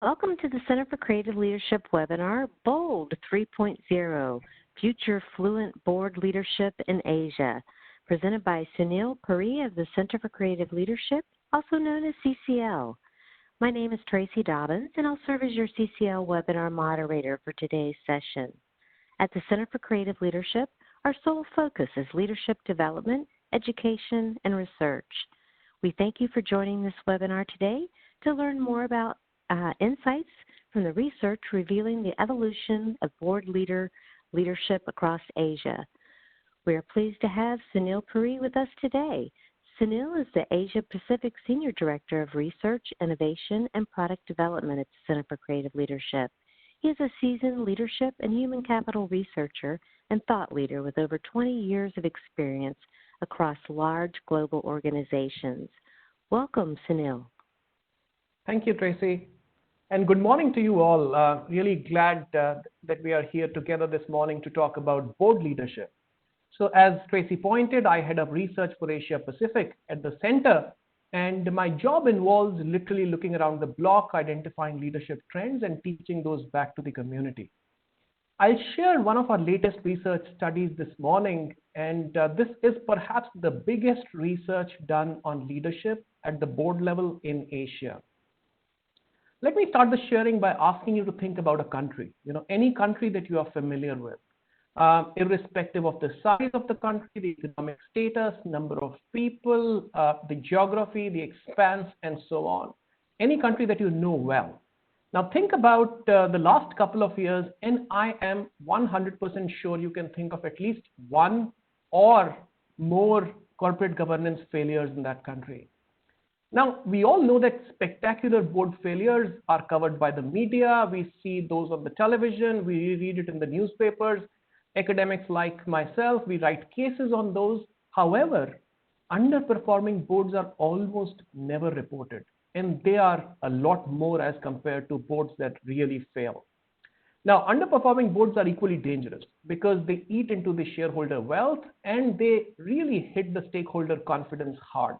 Welcome to the Center for Creative Leadership webinar, BOLD 3.0, Future Fluent Board Leadership in Asia, presented by Sunil Puri of the Center for Creative Leadership, also known as CCL. My name is Tracy Dobbins, and I'll serve as your CCL webinar moderator for today's session. At the Center for Creative Leadership, our sole focus is leadership development, education, and research. We thank you for joining this webinar today to learn more about insights from the research revealing the evolution of board leadership across Asia. We are pleased to have Sunil Puri with us today. Sunil is the Asia Pacific Senior Director of Research, Innovation, and Product Development at the Center for Creative Leadership. He is a seasoned leadership and human capital researcher and thought leader with over 20 years of experience across large global organizations. Welcome, Sunil. Thank you, Tracy. And good morning to you all. Really glad that we are here together this morning to talk about board leadership. So as Tracy pointed, I head up research for Asia Pacific at the center, and my job involves literally looking around the block, identifying leadership trends and teaching those back to the community. I'll share one of our latest research studies this morning, and this is perhaps the biggest research done on leadership at the board level in Asia. Let me start the sharing by asking you to think about a country, any country that you are familiar with, irrespective of the size of the country, the economic status, number of people, the geography, the expanse, and so on. Any country that you know well. Now think about the last couple of years, and I am 100% sure you can think of at least one or more corporate governance failures in that country. Now, we all know that spectacular board failures are covered by the media. We see those on the television. We read it in the newspapers. Academics like myself, we write cases on those. However, underperforming boards are almost never reported, and they are a lot more as compared to boards that really fail. Now, underperforming boards are equally dangerous because they eat into the shareholder wealth and they really hit the stakeholder confidence hard.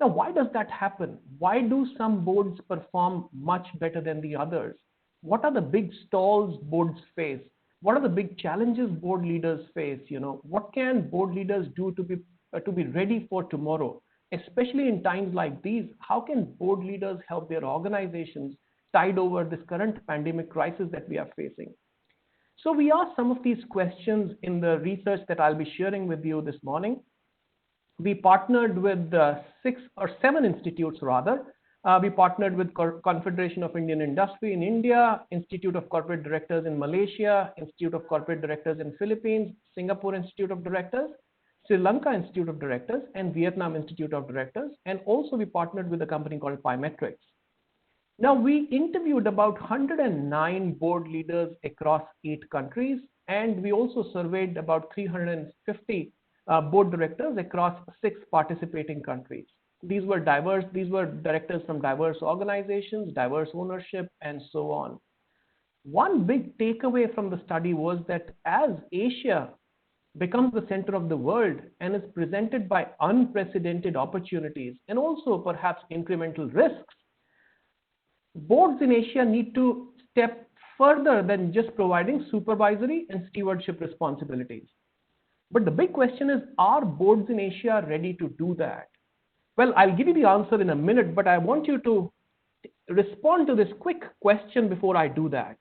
Now, why does that happen? Why do some boards perform much better than the others? What are the big stalls boards face? What are the big challenges board leaders face? What can board leaders do to be ready for tomorrow? Especially in times like these, how can board leaders help their organizations tide over this current pandemic crisis that we are facing? So we asked some of these questions in the research that I'll be sharing with you this morning. We partnered with 6 or 7 institutes rather. We partnered with Confederation of Indian Industry in India, Institute of Corporate Directors in Malaysia, Institute of Corporate Directors in Philippines, Singapore Institute of Directors, Sri Lanka Institute of Directors, and Vietnam Institute of Directors. And also we partnered with a company called Pymetrics. Now we interviewed about 109 board leaders across 8 countries, and we also surveyed about 350 board directors across 6 participating countries. These were directors from diverse organizations, diverse ownership, and so on. One big takeaway from the study was that as Asia becomes the center of the world and is presented by unprecedented opportunities and also perhaps incremental risks, boards in Asia need to step further than just providing supervisory and stewardship responsibilities. But the big question is, are boards in Asia ready to do that? Well, I'll give you the answer in a minute, but I want you to respond to this quick question before I do that.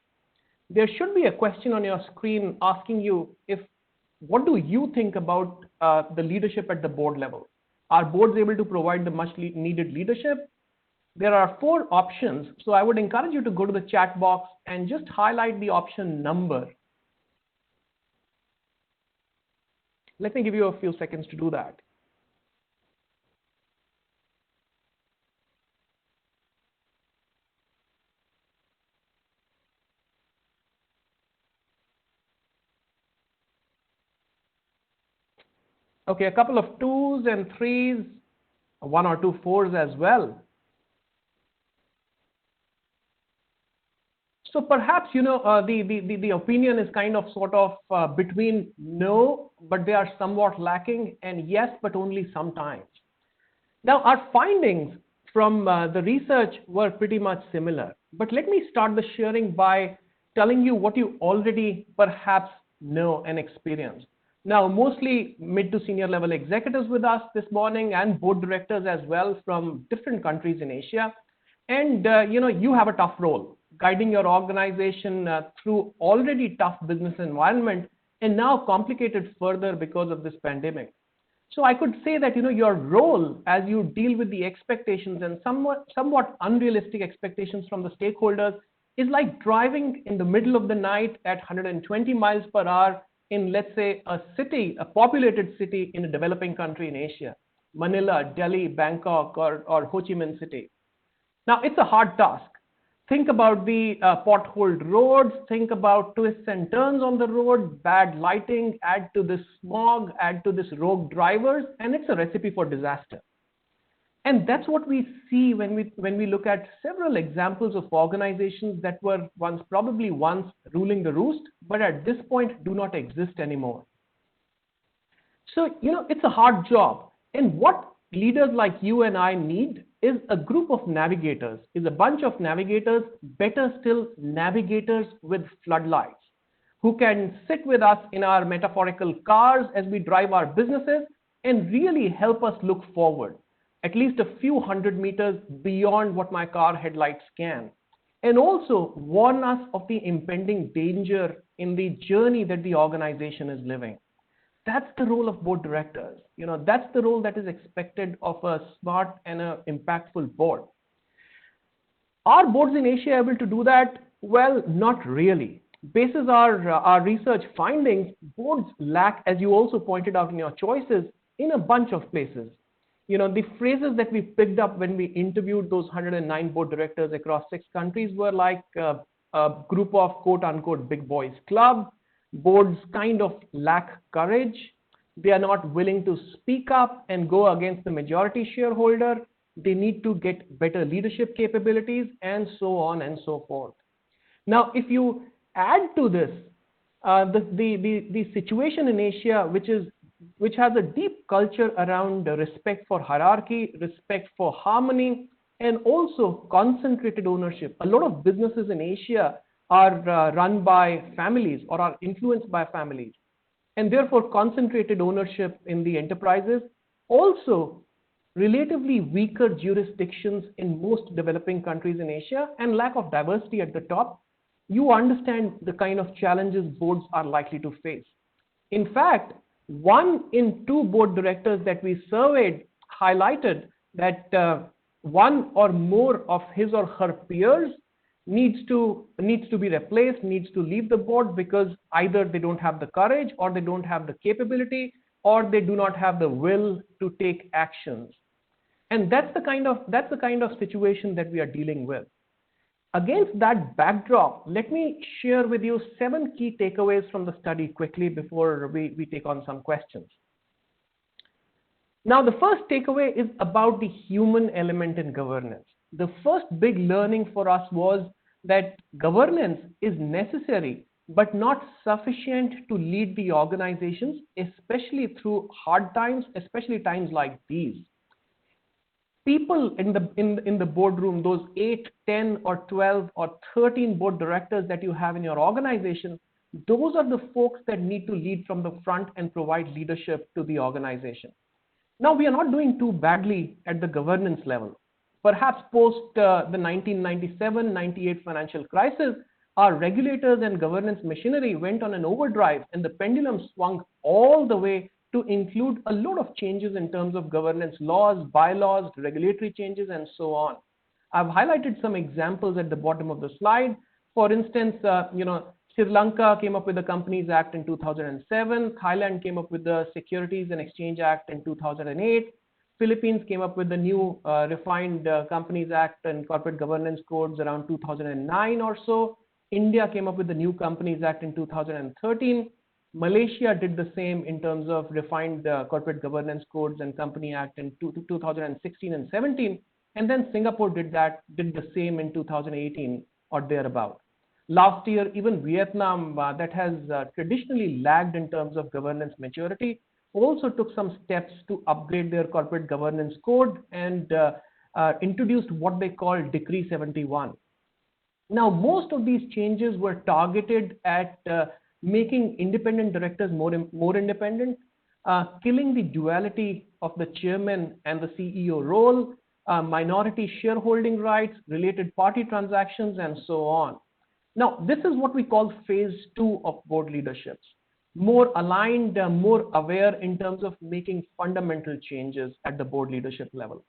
There should be a question on your screen asking you what do you think about the leadership at the board level? Are boards able to provide the much needed leadership? There are 4 options, so I would encourage you to go to the chat box and just highlight the option number. Let me give you a few seconds to do that. Okay, a couple of 2s and 3s, 1 or 2 4s as well. So perhaps, the opinion is kind of sort of between no, but they are somewhat lacking, and yes, but only sometimes. Now, our findings from the research were pretty much similar. But let me start the sharing by telling you what you already perhaps know and experience. Now, mostly mid to senior level executives with us this morning and board directors as well from different countries in Asia. And you have a tough role guiding your organization through already tough business environment and now complicated further because of this pandemic. So I could say that your role as you deal with the expectations and somewhat unrealistic expectations from the stakeholders is like driving in the middle of the night at 120 miles per hour in, let's say, a populated city in a developing country in Asia, Manila, Delhi, Bangkok, or Ho Chi Minh City. Now, it's a hard task. Think about the potholed roads, think about twists and turns on the road, bad lighting, add to this smog, add to this rogue drivers, and it's a recipe for disaster. And that's what we see when we look at several examples of organizations that were probably once ruling the roost, but at this point do not exist anymore. So, it's a hard job. And what leaders like you and I need is a group of navigators, is a bunch of navigators, better still, navigators with floodlights, who can sit with us in our metaphorical cars as we drive our businesses and really help us look forward, at least a few hundred meters beyond what my car headlights can, and also warn us of the impending danger in the journey that the organization is living. That's the role of board directors. That's the role that is expected of a smart and an impactful board. Are boards in Asia able to do that? Well, not really. Basis our research findings, boards lack, as you also pointed out in your choices, in a bunch of places. The phrases that we picked up when we interviewed those 109 board directors across 6 countries were like a group of quote unquote big boys club. Boards kind of lack courage. They are not willing to speak up and go against the majority shareholder. They need to get better leadership capabilities and so on and so forth. Now, if you add to this the situation in Asia, which has a deep culture around respect for hierarchy, respect for harmony, and also concentrated ownership. A lot of businesses in Asia are run by families or are influenced by families, and therefore concentrated ownership in the enterprises. Also, relatively weaker jurisdictions in most developing countries in Asia and lack of diversity at the top. You understand the kind of challenges boards are likely to face. In fact, 1 in 2 board directors that we surveyed highlighted that one or more of his or her peers needs to be replaced, needs to leave the board because either they don't have the courage or they don't have the capability or they do not have the will to take actions. And that's the kind of situation that we are dealing with. Against that backdrop, let me share with you 7 key takeaways from the study quickly before we take on some questions. Now, the first takeaway is about the human element in governance. The first big learning for us was that governance is necessary but not sufficient to lead the organizations, especially through hard times, especially times like these. People in the boardroom, those 8, 10, or 12, or 13 board directors that you have in your organization, those are the folks that need to lead from the front and provide leadership to the organization. Now, we are not doing too badly at the governance level. Perhaps post the 1997-98 financial crisis, our regulators and governance machinery went on an overdrive and the pendulum swung all the way to include a lot of changes in terms of governance laws, bylaws, regulatory changes, and so on. I've highlighted some examples at the bottom of the slide. For instance, Sri Lanka came up with the Companies Act in 2007. Thailand came up with the Securities and Exchange Act in 2008. Philippines came up with the new refined Companies Act and corporate governance codes around 2009 or so. India came up with the new Companies Act in 2013. Malaysia did the same in terms of refined corporate governance codes and Company Act in 2016 and 17. And then Singapore did the same in 2018 or thereabout. Last year, even Vietnam, that has traditionally lagged in terms of governance maturity, also took some steps to upgrade their corporate governance code and introduced what they call Decree 71. Now, most of these changes were targeted at making independent directors more independent, killing the duality of the chairman and the CEO role, minority shareholding rights, related party transactions, and so on. Now, this is what we call phase 2 of board leaderships. More aligned, more aware in terms of making fundamental changes at the board leadership level.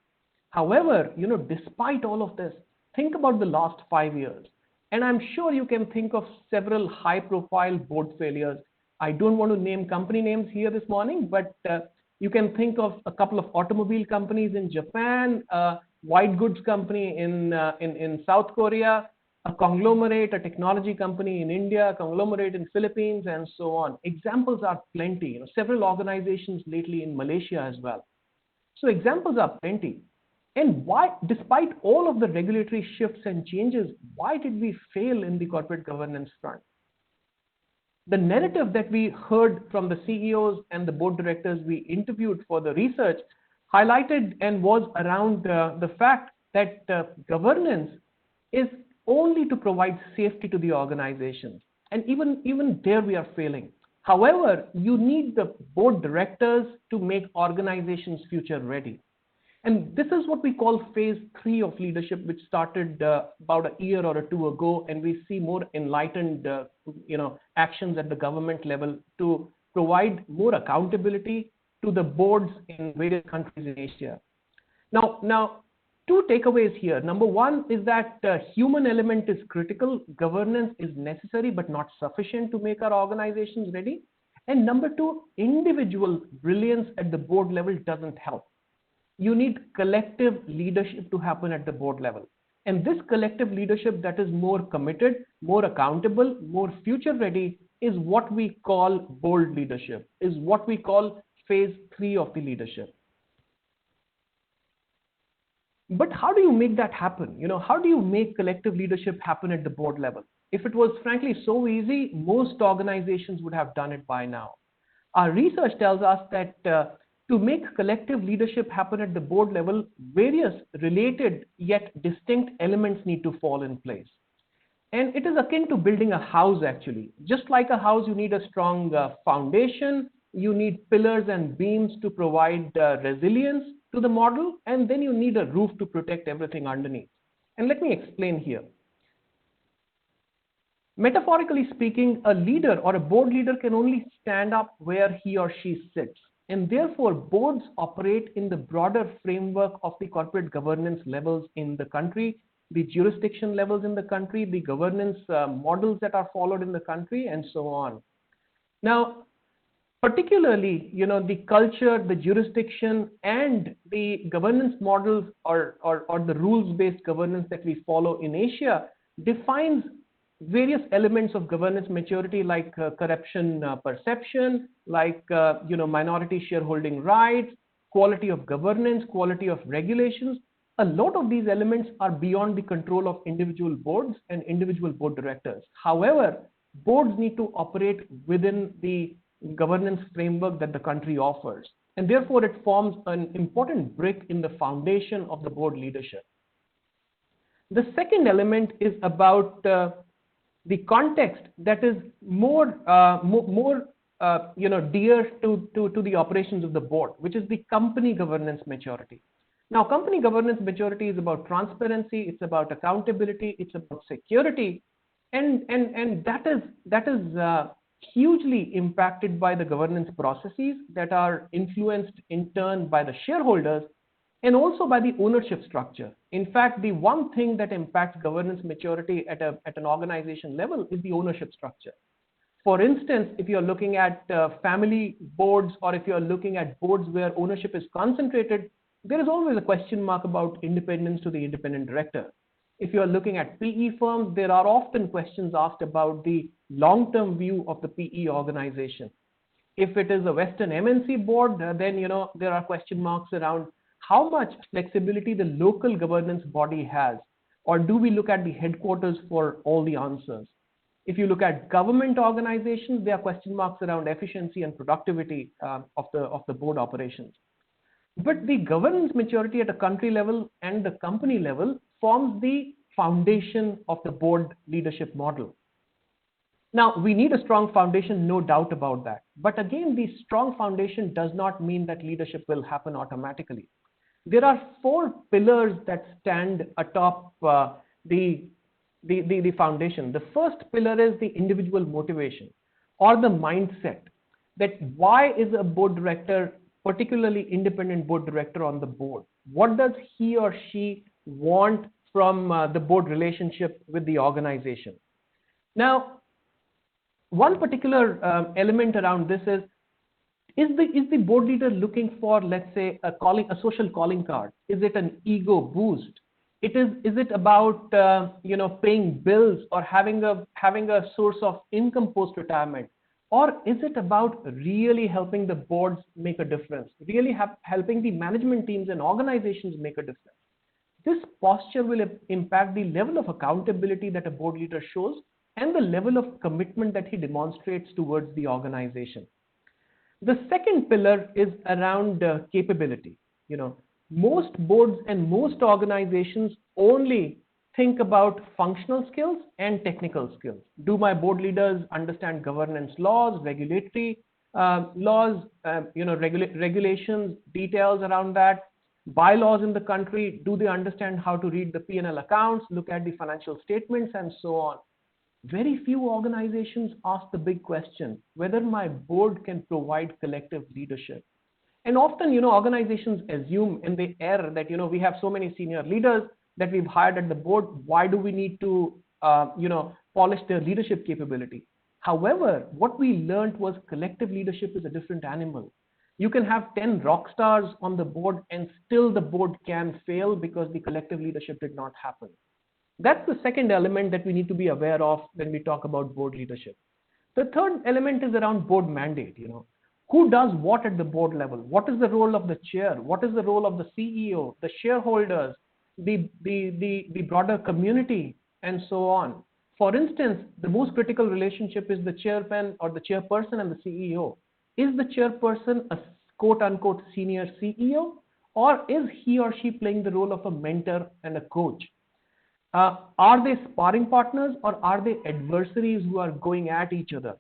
However, despite all of this, think about the last 5 years. And I'm sure you can think of several high-profile board failures. I don't want to name company names here this morning, but you can think of a couple of automobile companies in Japan, a white goods company in South Korea, a conglomerate, a technology company in India, a conglomerate in Philippines, and so on. Examples are plenty. Several organizations lately in Malaysia as well. So examples are plenty. And why, despite all of the regulatory shifts and changes, why did we fail in the corporate governance front? The narrative that we heard from the CEOs and the board directors we interviewed for the research highlighted and was around the fact that governance is only to provide safety to the organizations. And even there we are failing. However, you need the board directors to make organizations future ready. And this is what we call phase 3 of leadership, which started about a year or two ago, and we see more enlightened, actions at the government level to provide more accountability to the boards in various countries in Asia. Now, two takeaways here. Number one is that human element is critical. Governance is necessary but not sufficient to make our organizations ready. And number two, individual brilliance at the board level doesn't help. You need collective leadership to happen at the board level. And this collective leadership that is more committed, more accountable, more future ready is what we call bold leadership, is what we call phase 3 of the leadership. But how do you make that happen? How do you make collective leadership happen at the board level? If it was frankly so easy, most organizations would have done it by now. Our research tells us that to make collective leadership happen at the board level, various related yet distinct elements need to fall in place. And it is akin to building a house, actually. Just like a house, you need a strong foundation, you need pillars and beams to provide resilience to the model, and then you need a roof to protect everything underneath. And let me explain here. Metaphorically speaking, a leader or a board leader can only stand up where he or she sits. And therefore, boards operate in the broader framework of the corporate governance levels in the country, the jurisdiction levels in the country, the governance models that are followed in the country, and so on. Now, particularly, the culture, the jurisdiction, and the governance models or the rules-based governance that we follow in Asia defines various elements of governance maturity, like corruption perception, like minority shareholding rights, quality of governance, quality of regulations. A lot of these elements are beyond the control of individual boards and individual board directors. However, boards need to operate within the governance framework that the country offers, and therefore it forms an important brick in the foundation of the board leadership. The second element is about the context that is more dear to the operations of the board, which is the company governance maturity. Now, company governance maturity is about transparency, it's about accountability, it's about security, and that is hugely impacted by the governance processes that are influenced in turn by the shareholders and also by the ownership structure. In fact, the one thing that impacts governance maturity at an organization level is the ownership structure. For instance, if you're looking at family boards, or if you're looking at boards where ownership is concentrated, there is always a question mark about independence to the independent director. If you're looking at PE firms, there are often questions asked about the long-term view of the PE organization. If it is a Western MNC board, then there are question marks around how much flexibility the local governance body has, or do we look at the headquarters for all the answers? If you look at government organizations, there are question marks around efficiency and productivity of the board operations. But the governance maturity at a country level and the company level forms the foundation of the board leadership model. Now, we need a strong foundation, no doubt about that. But again, the strong foundation does not mean that leadership will happen automatically. There are 4 pillars that stand atop the foundation. The first pillar is the individual motivation or the mindset, that why is a board director, particularly independent board director, on the board? What does he or she want from the board relationship with the organization? Now, one particular element around this is the board leader looking for, let's say, a social calling card? Is it an ego boost? Is it about paying bills or having a source of income post retirement? Or is it about really helping the boards make a difference, really helping the management teams and organizations make a difference? This posture will impact the level of accountability that a board leader shows and the level of commitment that he demonstrates towards the organization. The second pillar is around capability. Most boards and most organizations only think about functional skills and technical skills. Do my board leaders understand governance laws, regulatory laws, regulations, details around that, bylaws in the country? Do they understand how to read the P&L accounts, look at the financial statements, and so on? Very few organizations ask the big question, whether my board can provide collective leadership. And often, organizations assume and they err that, we have so many senior leaders that we've hired at the board. Why do we need to, polish their leadership capability? However, what we learned was collective leadership is a different animal. You can have 10 rock stars on the board and still the board can fail because the collective leadership did not happen. That's the second element that we need to be aware of when we talk about board leadership. The third element is around board mandate. Who does what at the board level? What is the role of the chair? What is the role of the CEO, the shareholders, the broader community, and so on? For instance, the most critical relationship is the chairman or the chairperson and the CEO. Is the chairperson a quote-unquote senior CEO, or is he or she playing the role of a mentor and a coach? Are they sparring partners or are they adversaries who are going at each other?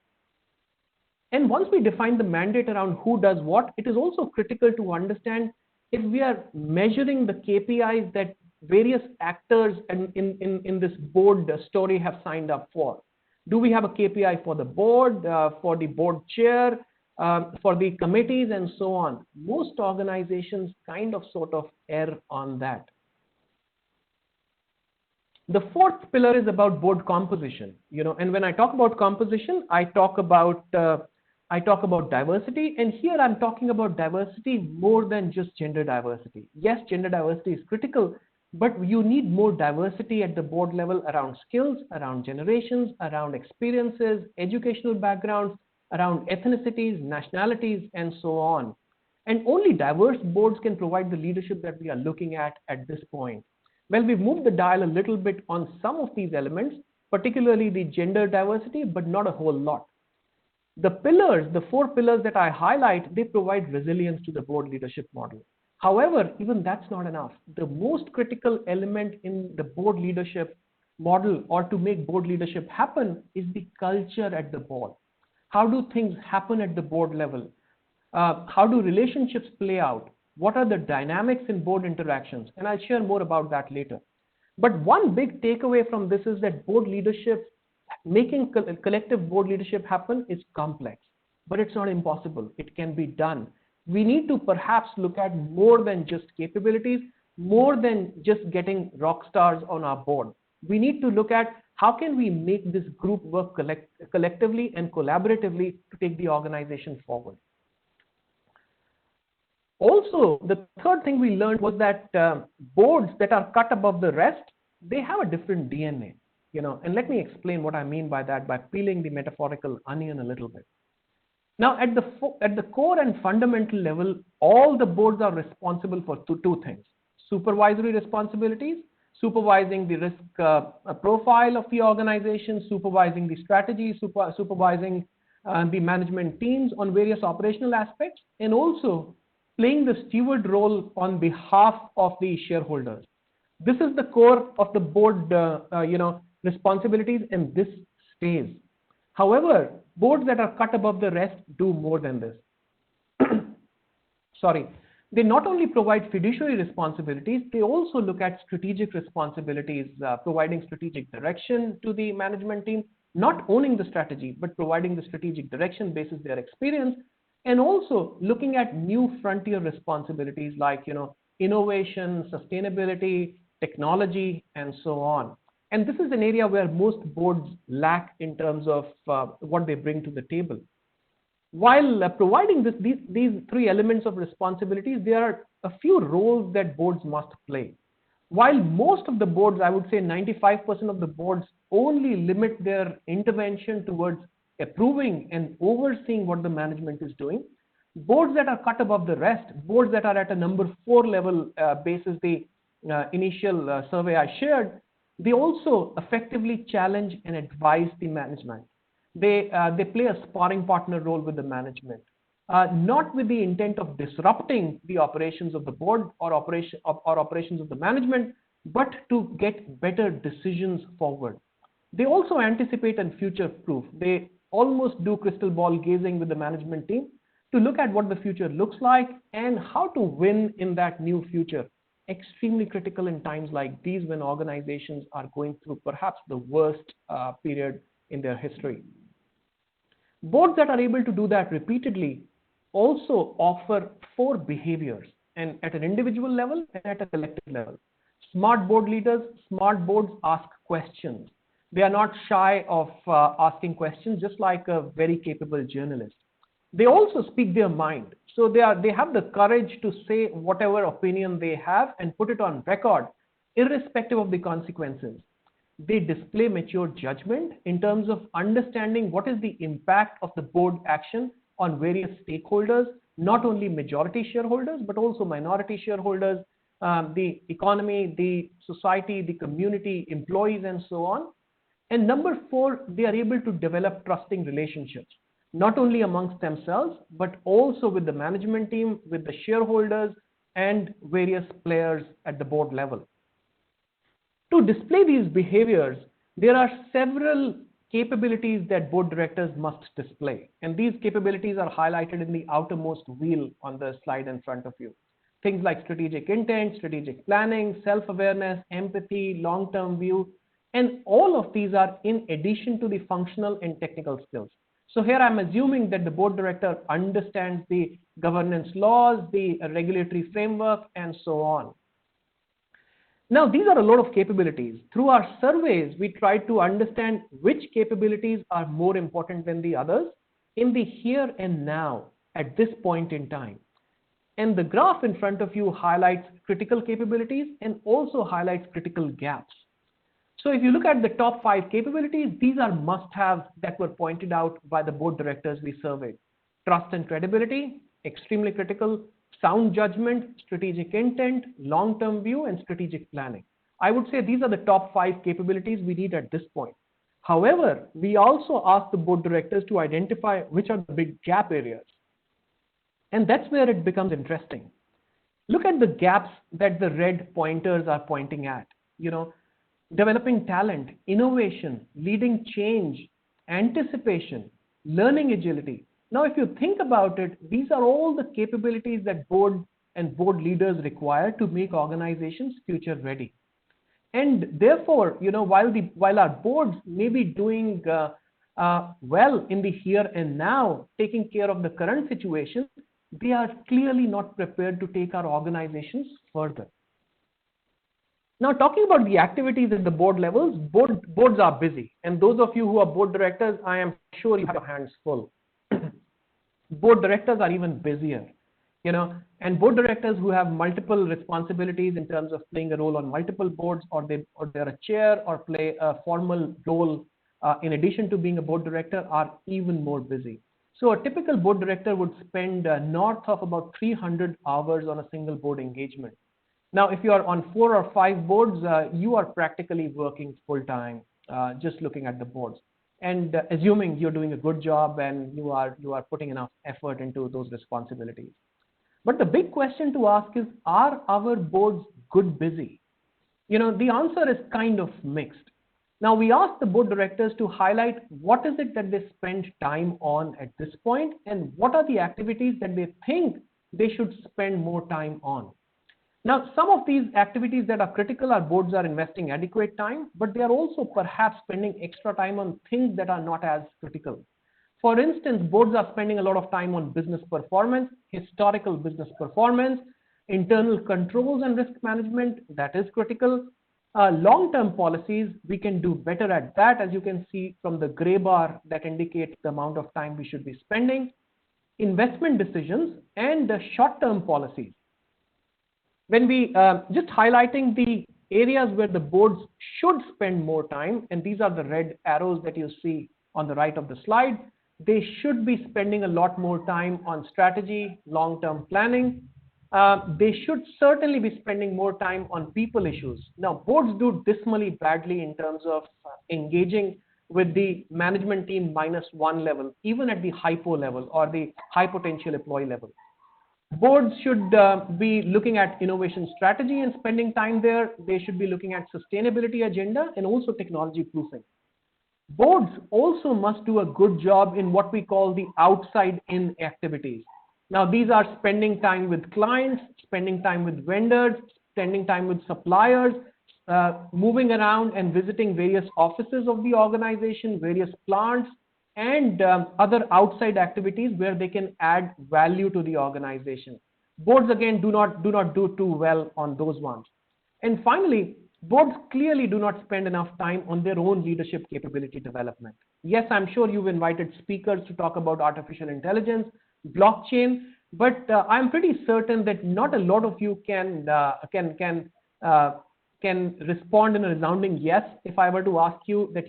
And once we define the mandate around who does what, it is also critical to understand if we are measuring the KPIs that various actors in this board story have signed up for. Do we have a KPI for the board, for the board chair, for the committees, and so on? Most organizations sort of err on that. The fourth pillar is about board composition, and when I talk about composition, I talk about diversity, and here I'm talking about diversity more than just gender diversity. Yes, gender diversity is critical, but you need more diversity at the board level around skills, around generations, around experiences, educational backgrounds, around ethnicities, nationalities, and so on. And only diverse boards can provide the leadership that we are looking at this point. Well, we've moved the dial a little bit on some of these elements, particularly the gender diversity, but not a whole lot. The pillars, the 4 pillars that I highlight, they provide resilience to the board leadership model. However, even that's not enough. The most critical element in the board leadership model, or to make board leadership happen, is the culture at the board. How do things happen at the board level? How do relationships play out? What are the dynamics in board interactions? And I'll share more about that later. But one big takeaway from this is that board leadership, making collective board leadership happen, is complex, but it's not impossible. It can be done. We need to perhaps look at more than just capabilities, more than just getting rock stars on our board. We need to look at how can we make this group work collectively and collaboratively to take the organization forward. Also, the third thing we learned was that boards that are cut above the rest, they have a different DNA, and let me explain what I mean by that by peeling the metaphorical onion a little bit. Now, at the core and fundamental level, all the boards are responsible for two things: supervisory responsibilities, supervising the risk profile of the organization, supervising the strategy, supervising the management teams on various operational aspects, and also playing the steward role on behalf of the shareholders. This is the core of the board, responsibilities, and this stays. However, boards that are cut above the rest do more than this. Sorry. They not only provide fiduciary responsibilities, they also look at strategic responsibilities, providing strategic direction to the management team, not owning the strategy, but providing the strategic direction based on their experience, and also looking at new frontier responsibilities like, innovation, sustainability, technology, and so on. And this is an area where most boards lack in terms of what they bring to the table. While providing these three elements of responsibilities, there are a few roles that boards must play. While most of the boards, I would say 95% of the boards, only limit their intervention towards approving and overseeing what the management is doing, boards that are cut above the rest, boards that are at a number 4 level basis the initial survey I shared, they also effectively challenge and advise the management. They play a sparring partner role with the management, not with the intent of disrupting the operations of the board or operations of the management, but to get better decisions forward. They also anticipate and future-proof. They almost do crystal ball gazing with the management team to look at what the future looks like and how to win in that new future. Extremely critical in times like these when organizations are going through perhaps the worst period in their history. Boards that are able to do that repeatedly also offer 4 behaviors, and at an individual level and at a collective level. Smart board leaders, smart boards ask questions. They are not shy of asking questions, just like a very capable journalist. They also speak their mind. So they have the courage to say whatever opinion they have and put it on record, irrespective of the consequences. They display mature judgment in terms of understanding what is the impact of the board action on various stakeholders, not only majority shareholders, but also minority shareholders, the economy, the society, the community, employees, and so on. And number 4, they are able to develop trusting relationships, not only amongst themselves, but also with the management team, with the shareholders, and various players at the board level. To display these behaviors, there are several capabilities that board directors must display. And these capabilities are highlighted in the outermost wheel on the slide in front of you. Things like strategic intent, strategic planning, self-awareness, empathy, long-term view, and all of these are in addition to the functional and technical skills. So here I'm assuming that the board director understands the governance laws, the regulatory framework, and so on. Now, these are a lot of capabilities. Through our surveys, we try to understand which capabilities are more important than the others in the here and now at this point in time. And the graph in front of you highlights critical capabilities and also highlights critical gaps. So if you look at the top 5 capabilities, these are must-haves that were pointed out by the board directors we surveyed. Trust and credibility, extremely critical. Sound judgment, strategic intent, long-term view, and strategic planning. I would say these are the top 5 capabilities we need at this point. However, we also ask the board directors to identify which are the big gap areas. And that's where it becomes interesting. Look at the gaps that the red pointers are pointing at. Developing talent, innovation, leading change, anticipation, learning agility. Now, if you think about it, these are all the capabilities that board and board leaders require to make organizations future ready. And therefore, while our boards may be doing well in the here and now, taking care of the current situation, they are clearly not prepared to take our organizations further. Now, talking about the activities at the board levels, boards are busy. And those of you who are board directors, I am sure you have your hands full. Board directors are even busier, and board directors who have multiple responsibilities in terms of playing a role on multiple boards, or they're a chair or play a formal role in addition to being a board director, are even more busy. So a typical board director would spend north of about 300 hours on a single board engagement. Now, if you are on 4 or 5 boards, you are practically working full time, just looking at the boards. And assuming you're doing a good job and you are putting enough effort into those responsibilities. But the big question to ask is, are our boards good busy? The answer is kind of mixed. Now, we asked the board directors to highlight what is it that they spend time on at this point and what are the activities that they think they should spend more time on. Now, some of these activities that are critical, our boards are investing adequate time, but they are also perhaps spending extra time on things that are not as critical. For instance, boards are spending a lot of time on business performance, historical business performance, internal controls and risk management, that is critical. Long-term policies, we can do better at that, as you can see from the gray bar that indicates the amount of time we should be spending. Investment decisions and the short-term policies. When we just highlighting the areas where the boards should spend more time, and these are the red arrows that you see on the right of the slide, they should be spending a lot more time on strategy, long-term planning. They should certainly be spending more time on people issues. Now, boards do dismally badly in terms of engaging with the management team -1 level, even at the hypo level or the high potential employee level. Boards should be looking at innovation strategy and spending time there. They should be looking at sustainability agenda and also technology proofing. Boards also must do a good job in what we call the outside-in activities. Now, these are spending time with clients, spending time with vendors, spending time with suppliers, moving around and visiting various offices of the organization, various plants, and other outside activities where they can add value to the organization. Boards, again, do not do too well on those ones. And finally, boards clearly do not spend enough time on their own leadership capability development. Yes, I'm sure you've invited speakers to talk about artificial intelligence, blockchain, but I'm pretty certain that not a lot of you can respond in a resounding yes if I were to ask you that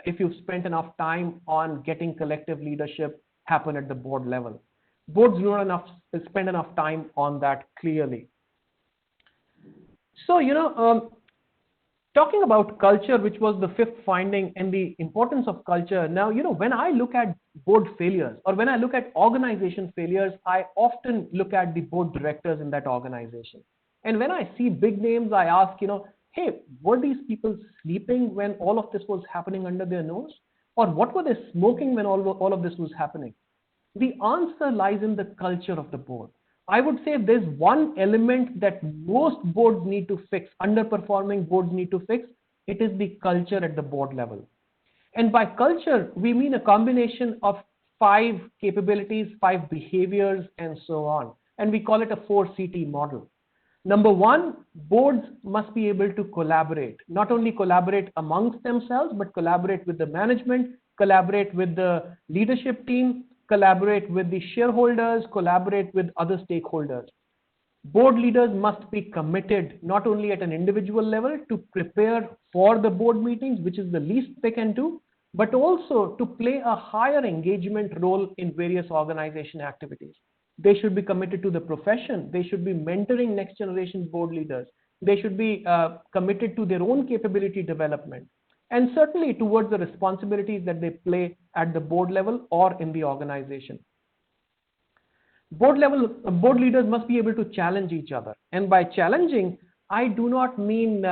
if you've spent enough time on getting collective leadership happen at the board level. Boards do not spend enough time on that clearly. So, talking about culture, which was the fifth finding, and the importance of culture. Now, when I look at board failures or when I look at organization failures, I often look at the board directors in that organization. And when I see big names, I ask, hey, were these people sleeping when all of this was happening under their nose? Or what were they smoking when all of this was happening? The answer lies in the culture of the board. I would say if there's one element that most boards need to fix, underperforming boards need to fix, it is the culture at the board level. And by culture, we mean a combination of 5 capabilities, 5 behaviors, and so on. And we call it a 4CT model. Number 1, boards must be able to collaborate, not only collaborate amongst themselves, but collaborate with the management, collaborate with the leadership team, collaborate with the shareholders, collaborate with other stakeholders. Board leaders must be committed not only at an individual level to prepare for the board meetings, which is the least they can do, but also to play a higher engagement role in various organization activities. They should be committed to the profession. They should be mentoring next generation board leaders. They should be committed to their own capability development, and certainly towards the responsibilities that they play at the board level or in the organization. Board leaders must be able to challenge each other. And by challenging, I do not mean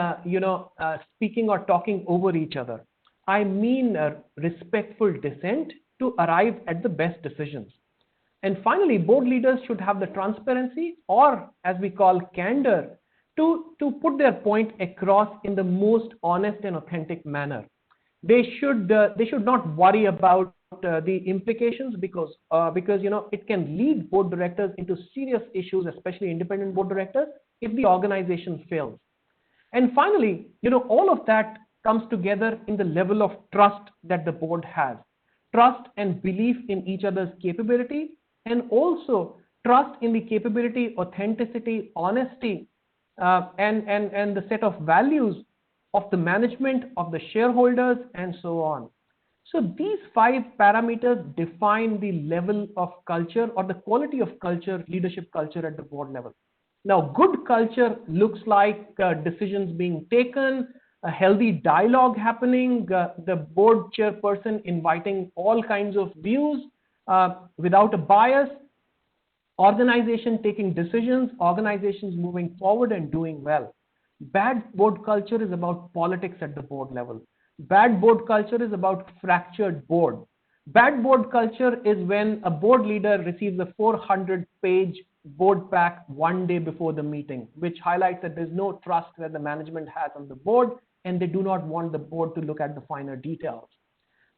speaking or talking over each other. I mean respectful dissent to arrive at the best decisions. And finally, board leaders should have the transparency, or as we call candor, to put their point across in the most honest and authentic manner. They should not worry about the implications because it can lead board directors into serious issues, especially independent board directors, if the organization fails. And finally, all of that comes together in the level of trust that the board has. Trust and belief in each other's capability, and also trust in the capability, authenticity, honesty, and the set of values of the management, of the shareholders, and so on. So these 5 parameters define the level of culture or the quality of culture, leadership culture at the board level. Now, good culture looks like decisions being taken, a healthy dialogue happening, the board chairperson inviting all kinds of views without a bias, organization taking decisions, organizations moving forward and doing well. Bad board culture is about politics at the board level. Bad board culture is about fractured board. Bad board culture is when a board leader receives a 400-page board pack one day before the meeting, which highlights that there's no trust that the management has on the board, and they do not want the board to look at the finer details.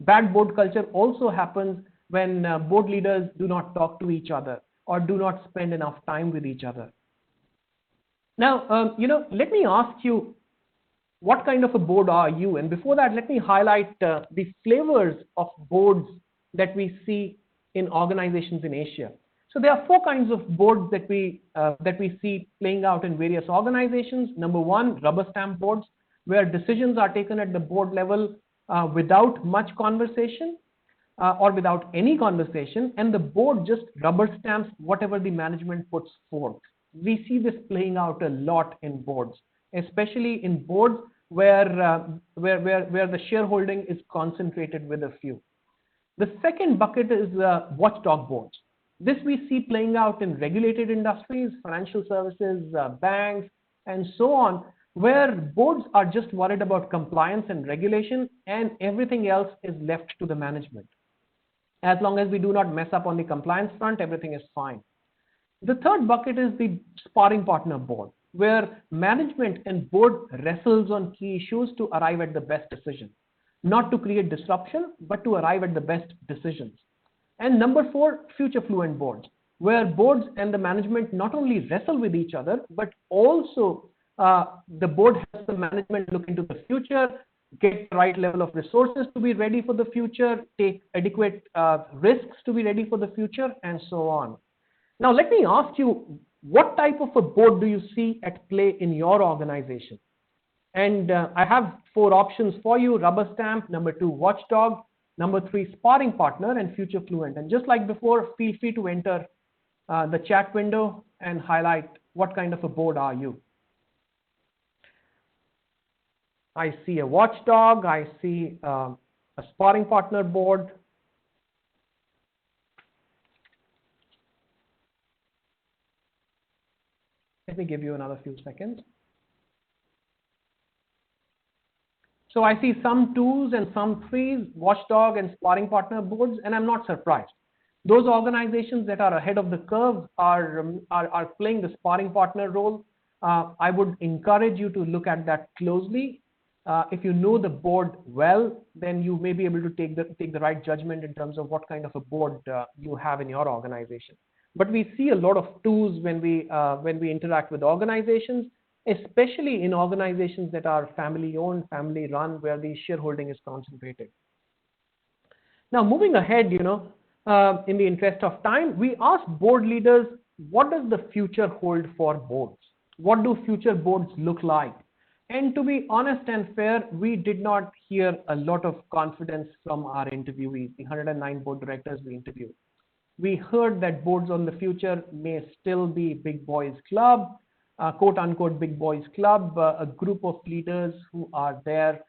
Bad board culture also happens when board leaders do not talk to each other or do not spend enough time with each other. Now, let me ask you, what kind of a board are you? And before that, let me highlight the flavors of boards that we see in organizations in Asia. So there are four kinds of boards that we see playing out in various organizations. Number one, rubber stamp boards, where decisions are taken at the board level without much conversation or without any conversation, and the board just rubber stamps whatever the management puts forth. We see this playing out a lot in boards, especially in boards where the shareholding is concentrated with a few. The second bucket is watchdog boards. This we see playing out in regulated industries, financial services, banks, and so on, where boards are just worried about compliance and regulation, and everything else is left to the management. As long as we do not mess up on the compliance front, everything is fine. The third bucket is the sparring partner board, where management and board wrestles on key issues to arrive at the best decision, not to create disruption, but to arrive at the best decisions. And number four, future fluent boards, where boards and the management not only wrestle with each other, but also the board helps the management look into the future, get the right level of resources to be ready for the future, take adequate risks to be ready for the future, and so on. Now, let me ask you, what type of a board do you see at play in your organization? And I have four options for you: rubber stamp, number two, watchdog, number three, sparring partner, and future fluent. And just like before, feel free to enter the chat window and highlight what kind of a board are you. I see a watchdog, I see a sparring partner board. Let me give you another few seconds. So I see some twos and some threes, watchdog and sparring partner boards, and I'm not surprised. Those organizations that are ahead of the curve are playing the sparring partner role. I would encourage you to look at that closely. If you know the board well, then you may be able to take the right judgment in terms of what kind of a board you have in your organization. But we see a lot of twos when we interact with organizations, especially in organizations that are family-owned, family-run, where the shareholding is concentrated. Now, moving ahead, in the interest of time, we asked board leaders, what does the future hold for boards? What do future boards look like? And to be honest and fair, we did not hear a lot of confidence from our interviewees, the 109 board directors we interviewed. We heard that boards on the future may still be big boys club, quote unquote big boys club, a group of leaders who are there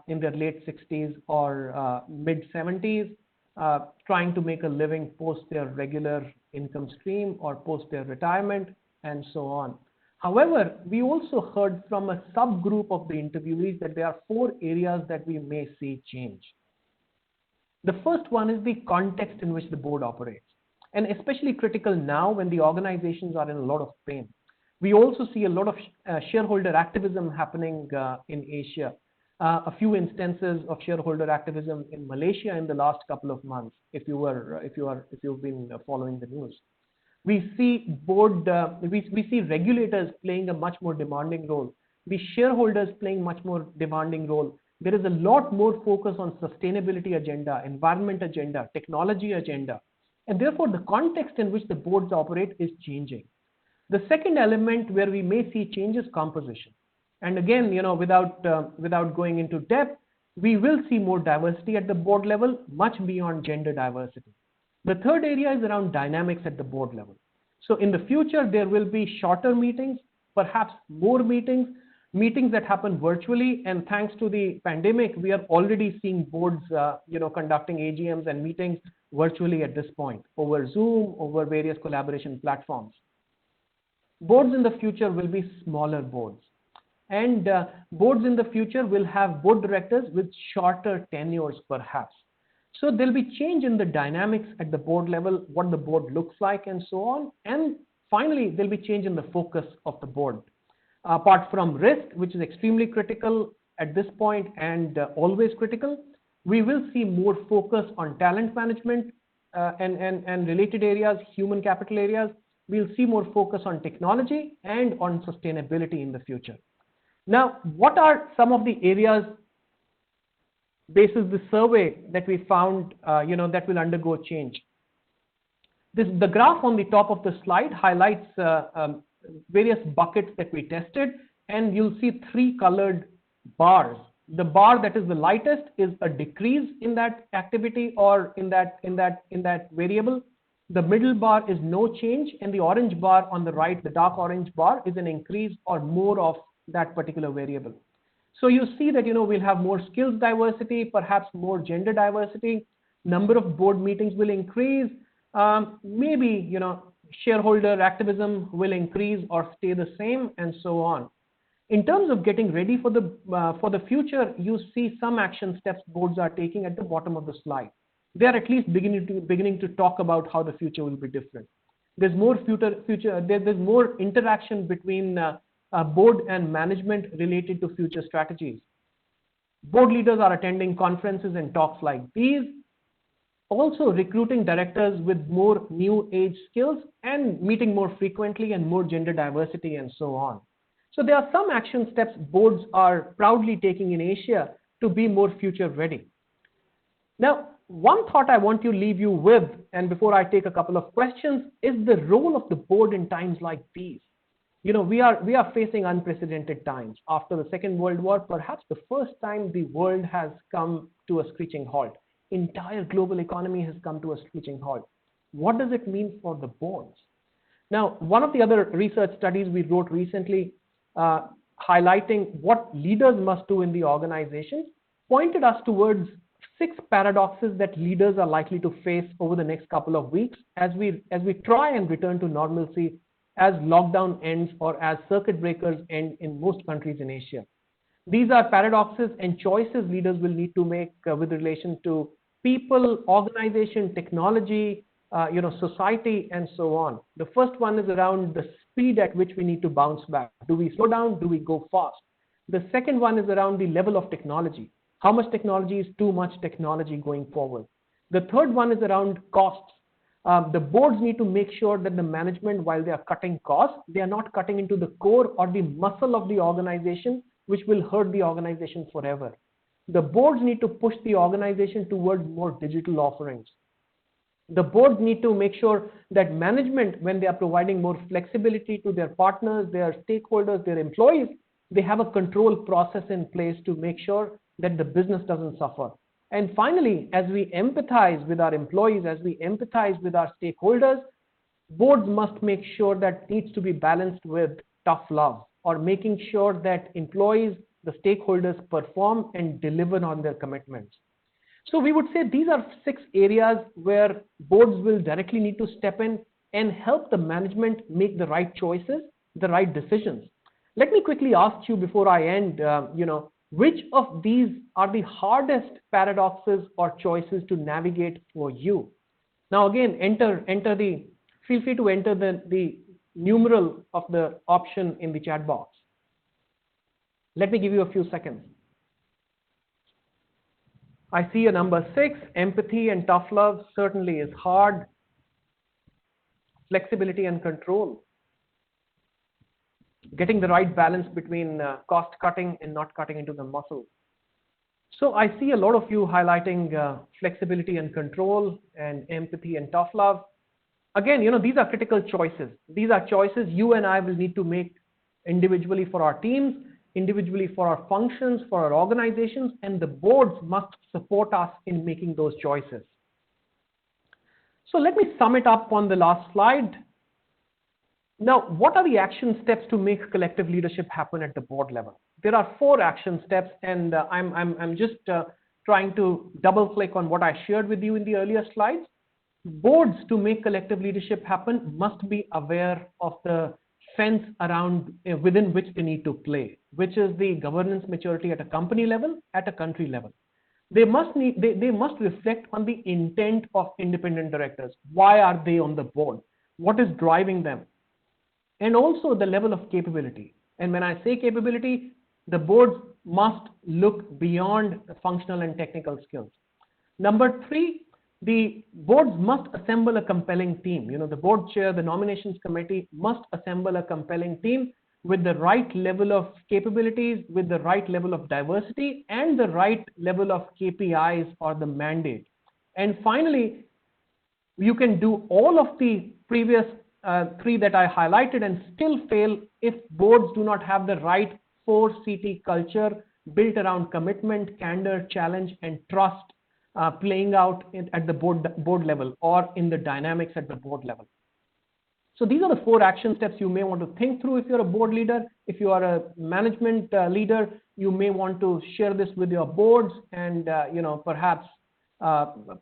in their late 60s or mid 70s, trying to make a living post their regular income stream or post their retirement, and so on. However, we also heard from a subgroup of the interviewees that there are four areas that we may see change. The first one is the context in which the board operates, and especially critical now when the organizations are in a lot of pain. We also see a lot of shareholder activism happening in Asia. A few instances of shareholder activism in Malaysia in the last couple of months, if you've been following the news. We see we see regulators playing a much more demanding role. We shareholders playing much more demanding role. There is a lot more focus on sustainability agenda, environment agenda, technology agenda, and therefore the context in which the boards operate is changing. The second element where we may see change is composition. And again, without going into depth, we will see more diversity at the board level, much beyond gender diversity. The third area is around dynamics at the board level. So in the future, there will be shorter meetings, perhaps more meetings that happen virtually. And thanks to the pandemic, we are already seeing boards, conducting AGMs and meetings virtually at this point, over Zoom, over various collaboration platforms. Boards in the future will be smaller boards. And boards in the future will have board directors with shorter tenures perhaps. So there'll be change in the dynamics at the board level, what the board looks like and so on. And finally, there'll be change in the focus of the board. Apart from risk, which is extremely critical at this point and always critical, we will see more focus on talent management and related areas, human capital areas. We'll see more focus on technology and on sustainability in the future. Now, what are some of the areas basis the survey that we found, that will undergo change? The graph on the top of the slide highlights various buckets that we tested, and you'll see three colored bars. The bar that is the lightest is a decrease in that activity or in that variable. The middle bar is no change, and the orange bar on the right, the dark orange bar, is an increase or more of that particular variable. So you see that we'll have more skills diversity, perhaps more gender diversity. Number of board meetings will increase. Maybe shareholder activism will increase or stay the same, and so on. In terms of getting ready for the future, you see some action steps boards are taking at the bottom of the slide. They are at least beginning to talk about how the future will be different. There's more there's more interaction between board and management related to future strategies. Board leaders are attending conferences and talks like these, also recruiting directors with more new age skills and meeting more frequently and more gender diversity and so on. So there are some action steps boards are proudly taking in Asia to be more future ready. Now, one thought I want to leave you with, and before I take a couple of questions, is the role of the board in times like these. We are facing unprecedented times. After the Second World War, perhaps the first time the world has come to a screeching halt. Entire global economy has come to a screeching halt. What does it mean for the boards? Now, one of the other research studies we wrote recently highlighting what leaders must do in the organization pointed us towards 6 paradoxes that leaders are likely to face over the next couple of weeks as we try and return to normalcy as lockdown ends or as circuit breakers end in most countries in Asia. These are paradoxes and choices leaders will need to make with relation to people, organization, technology, society, and so on. The first one is around the speed at which we need to bounce back. Do we slow down? Do we go fast? The second one is around the level of technology. How much technology is too much technology going forward? The third one is around costs. The boards need to make sure that the management, while they are cutting costs, they are not cutting into the core or the muscle of the organization, which will hurt the organization forever. The boards need to push the organization towards more digital offerings. The boards need to make sure that management, when they are providing more flexibility to their partners, their stakeholders, their employees, they have a control process in place to make sure that the business doesn't suffer. And finally, as we empathize with our employees, as we empathize with our stakeholders, boards must make sure that needs to be balanced with tough love, or making sure that employees, the stakeholders, perform and deliver on their commitments. So we would say these are 6 areas where boards will directly need to step in and help the management make the right choices, the right decisions. Let me quickly ask you before I end, which of these are the hardest paradoxes or choices to navigate for you? Now again, feel free to enter the numeral of the option in the chat box. Let me give you a few seconds. I see a number 6, empathy and tough love certainly is hard. Flexibility and control. Getting the right balance between cost cutting and not cutting into the muscle. So I see a lot of you highlighting flexibility and control and empathy and tough love. Again, these are critical choices. These are choices you and I will need to make individually for our teams, individually for our functions, for our organizations, and the boards must support us in making those choices. So let me sum it up on the last slide. Now, what are the action steps to make collective leadership happen at the board level? There are 4 action steps, and I'm just trying to double click on what I shared with you in the earlier slides. Boards, to make collective leadership happen, must be aware of the fence around within which they need to play, which is the governance maturity at a company level, at a country level. They must reflect on the intent of independent directors. Why are they on the board? What is driving them? And also the level of capability. And when I say capability, the boards must look beyond the functional and technical skills. Number three, the boards must assemble a compelling team. The board chair, the nominations committee must assemble a compelling team with the right level of capabilities, with the right level of diversity, and the right level of KPIs or the mandate. And finally, you can do all of the previous three that I highlighted and still fail if boards do not have the right 4CT culture built around commitment, candor, challenge, and trust playing out at the board level or in the dynamics at the board level. So these are the 4 action steps you may want to think through if you're a board leader. If you are a management leader, you may want to share this with your boards and perhaps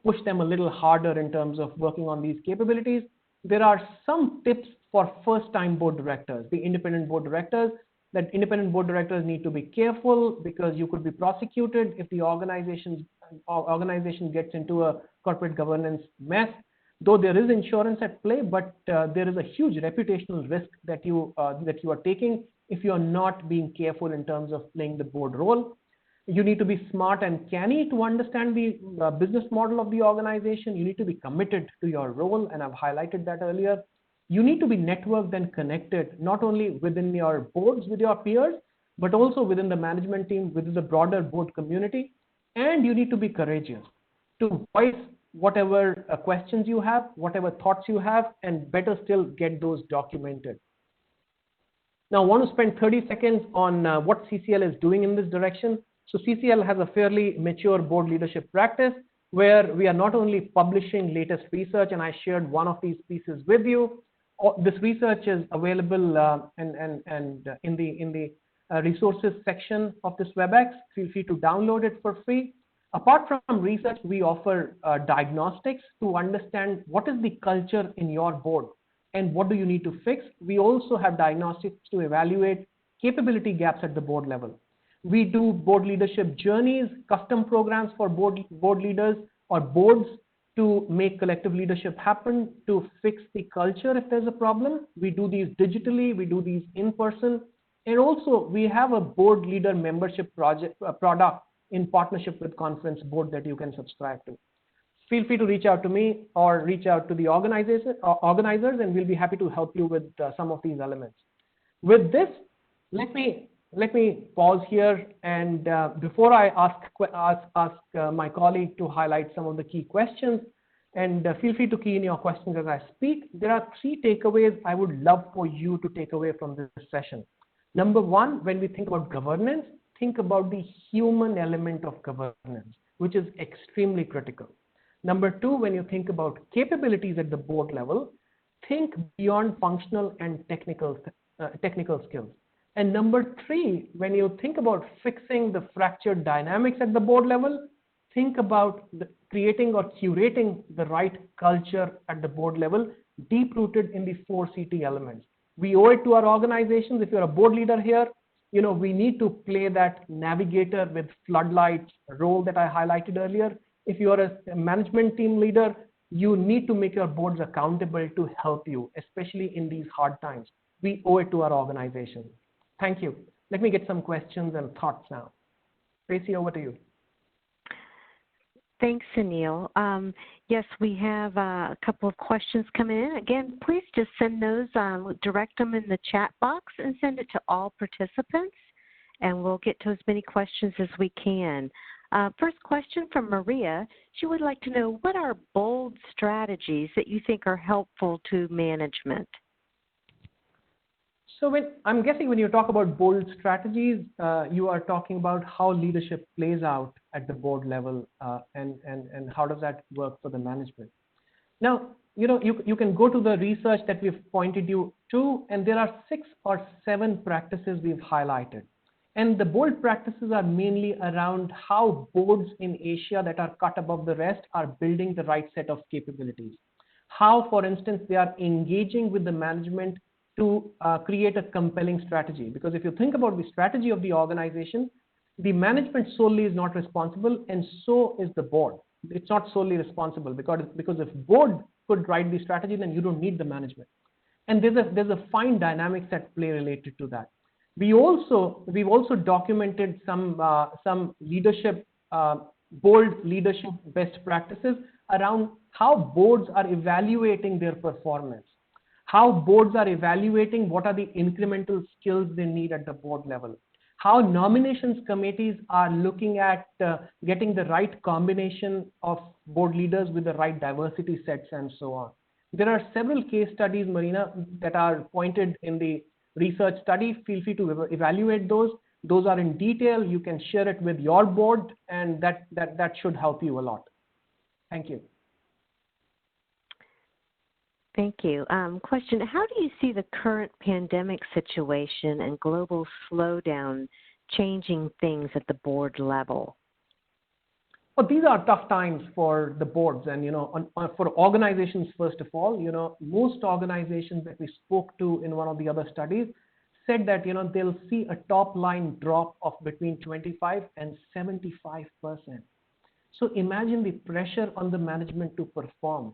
push them a little harder in terms of working on these capabilities. There are some tips for first-time board directors, the independent board directors, that independent board directors need to be careful because you could be prosecuted if the organization gets into a corporate governance mess. Though there is insurance at play, but there is a huge reputational risk that you are taking if you are not being careful in terms of playing the board role. You need to be smart and canny to understand the business model of the organization. You need to be committed to your role, and I've highlighted that earlier. You need to be networked and connected, not only within your boards with your peers, but also within the management team, within the broader board community. And you need to be courageous to voice whatever questions you have, whatever thoughts you have, and better still get those documented. Now I want to spend 30 seconds on what CCL is doing in this direction. So CCL has a fairly mature board leadership practice where we are not only publishing latest research, and I shared one of these pieces with you. This research is available in the resources section of this WebEx. Feel free to download it for free. Apart from research, we offer diagnostics to understand what is the culture in your board and what do you need to fix. We also have diagnostics to evaluate capability gaps at the board level. We do board leadership journeys, custom programs for board leaders or boards to make collective leadership happen, to fix the culture if there's a problem. We do these digitally, we do these in person, and also we have a board leader membership product in partnership with Conference Board that you can subscribe to. Feel free to reach out to me or reach out to the organizers, and we'll be happy to help you with some of these elements. With this, let me pause here, and before I ask my colleague to highlight some of the key questions, and feel free to key in your questions as I speak. There are 3 takeaways I would love for you to take away from this session. Number 1, when we think about governance, think about the human element of governance, which is extremely critical. Number 2, when you think about capabilities at the board level, think beyond functional and technical skills. And number 3, when you think about fixing the fractured dynamics at the board level, think about creating or curating the right culture at the board level, deep-rooted in the 4CT elements. We owe it to our organizations. If you're a board leader here, we need to play that navigator with floodlights role that I highlighted earlier. If you are a management team leader, you need to make your boards accountable to help you, especially in these hard times. We owe it to our organization. Thank you. Let me get some questions and thoughts now. Tracy, over to you. Thanks, Sunil. Yes, we have a couple of questions coming in. Again, please just send those, direct them in the chat box and send it to all participants, and we'll get to as many questions as we can. First question from Maria. She would like to know, what are bold strategies that you think are helpful to management? So I'm guessing when you talk about bold strategies, you are talking about how leadership plays out at the board level and how does that work for the management. Now, you can go to the research that we've pointed you to, and there are 6 or 7 practices we've highlighted. And the bold practices are mainly around how boards in Asia that are cut above the rest are building the right set of capabilities. How, for instance, they are engaging with the management to create a compelling strategy. Because if you think about the strategy of the organization, the management solely is not responsible, and so is the board. It's not solely responsible because if board could write the strategy, then you don't need the management. And there's a fine dynamics at play related to that. We've also documented some leadership, bold leadership best practices around how boards are evaluating their performance, how boards are evaluating what are the incremental skills they need at the board level, how nominations committees are looking at getting the right combination of board leaders with the right diversity sets and so on. There are several case studies, Marina, that are pointed in the research study. Feel free to evaluate those. Those are in detail. You can share it with your board, and that should help you a lot. Thank you. Thank you. Question, how do you see the current pandemic situation and global slowdown changing things at the board level? Well, these are tough times for the boards and, for organizations, first of all. Most organizations that we spoke to in one of the other studies said that, they'll see a top line drop of between 25 and 75%. So imagine the pressure on the management to perform.